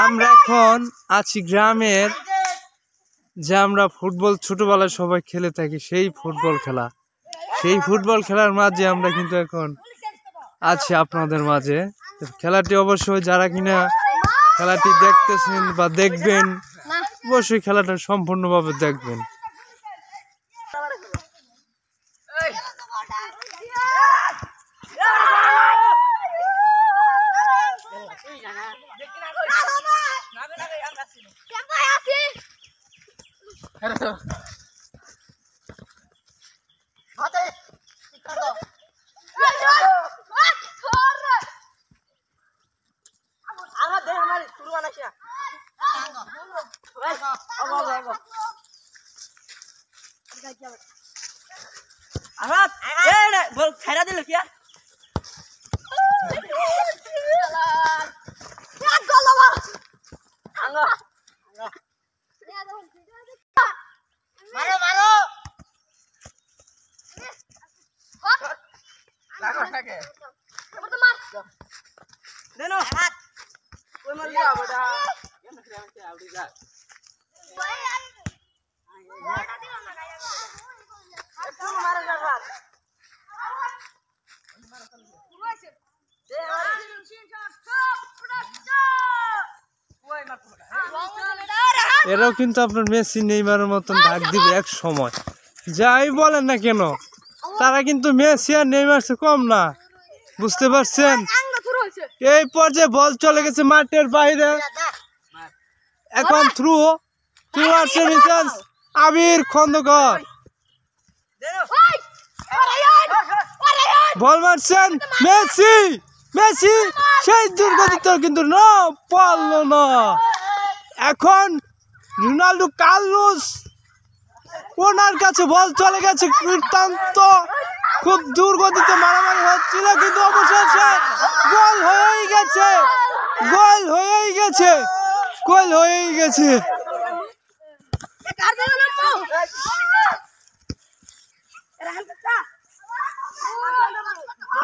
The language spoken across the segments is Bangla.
আমরা এখন আছি গ্রামের, যে আমরা ফুটবল ছোটবেলায় সবাই খেলে থাকি, সেই ফুটবল খেলার মাঝে আমরা কিন্তু এখন আছি আপনাদের মাঝে। খেলাটি অবশ্যই যারা কিনা খেলাটি দেখতেছেন বা দেখবেন, অবশ্যই খেলাটা সম্পূর্ণভাবে দেখবেন। খাইরা দিল কি মারো মারো লাগা থাকে তো মার দেনো হাত কই মার লিয়া বড়া কেন খেলতে আউড়ি যা ওই আই বড়া দিও না গায়া একটু মারা যা হাত মারা চল পুরো আছে দে ওই মার এরাও কিন্তু আপনার মেসি নেইমারের মতন ডাক দিবে এক সময়, যাই বলেন না কেন, তারা কিন্তু মেসি আর নেইমার সে কম না, বুঝতে পারছেন? এই পর্যায়ে বল চলে গেছে মাঠের বাইরে, এখন থ্রু আসছে মিসেস আবির খন্দকার, বল মারছেন মেসি, মেসি সেই দুর্গতিত কিন্তু না পারলো না। এখন রোনাল্ডো কার্লোস, ওনার কাছে বল চলে গেছে, দুর্দান্ত খুব দুর্গতিতে মারামারি হচ্ছিল, কিন্তু অবশেষে গোল হয়েই গেছে, গোল হয়েই গেছে, গোল হয়েই গেছে।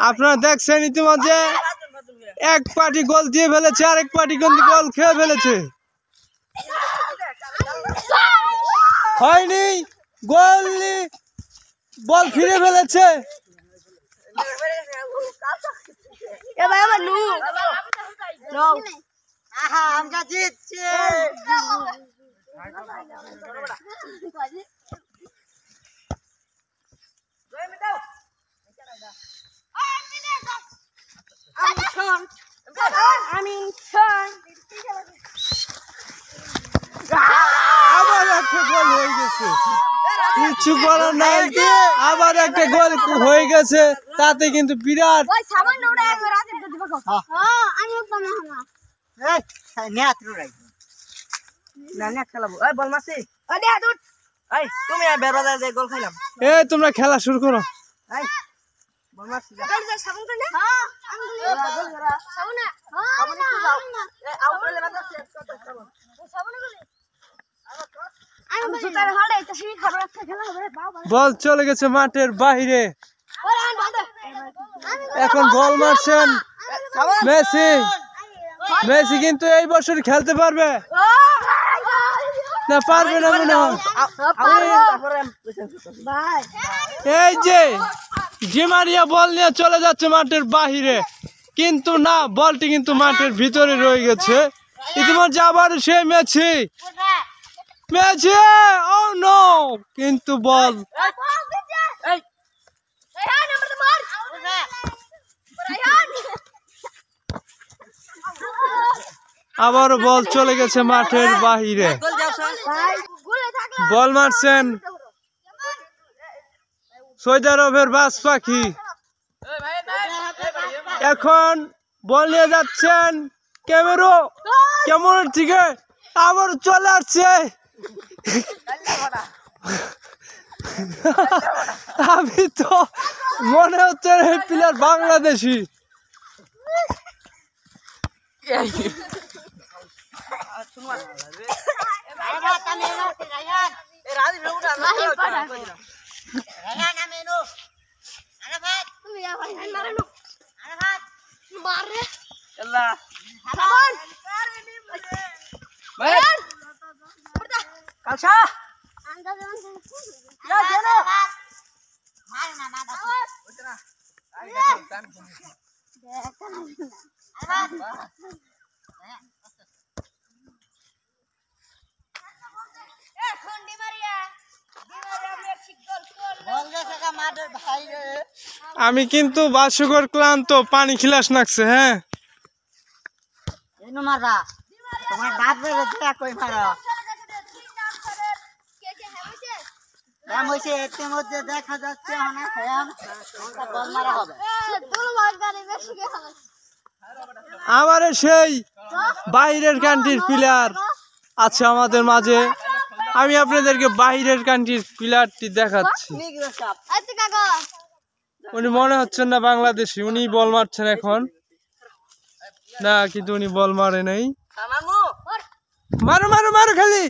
আপনারা দেখছেন ইতিমধ্যে এক পার্টি গোল দিয়ে ফেলেছে, আরেক পার্টি কিন্তু গোল খেয়ে ফেলেছে, হয়নি গোল, বল ফিরে ফেলেছে। আমরা জিতছি। আবার একটা গোল হয়ে গেছে, কিছু করার নাই, আবার একটা গোল হয়ে গেছে, তাতে কিন্তু বিরাট তোমরা খেলা শুরু করো। বল চলে গেছে মাঠের বাইরে, এখন বল মারছেন মেসি, মেসি কিন্তু এই বছর খেলতে পারবে না, পারবে না মনে হয়। এই যে জিমারিয়া বল নিয়ে চলে যাচ্ছে মাঠের বাহিরে, কিন্তু না, বলটি কিন্তু মাঠের ভিতরে রয়ে গেছে। ইতিমধ্যে আবার সে মেসি, মেসি ও নো, কিন্তু বল আবারও বল চলে গেছে মাঠের বাহিরে, বল মারছেন সৌদি আরবের বাজ পাখি, এখন বল নিয়ে যাচ্ছেন কেমন থেকে, আবার চলে আসছে, আমি তো মনে হচ্ছে এই প্লেয়ার বাংলাদেশি। কালসা ইয়া দেনা আমি কিন্তু বাসুকর ক্লান্ত, পানি খিলাস নাকছে। হ্যাঁ তোমার দাঁত বেড়ে কই মারা এর মধ্যে দেখা যাচ্ছে আমারে সেই বাইরের কান্ট্রির প্লেয়ার আছে আমাদের মাঝে। আমি আপনাদেরকে বাইরের কান্ট্রির প্লেয়ারটি দেখাচ্ছি। উনি মনে হচ্ছেন না বাংলাদেশি, উনি বল মারছেন এখন না, কিন্তু উনি বল মারে নাই। মারো মারো মারো খালি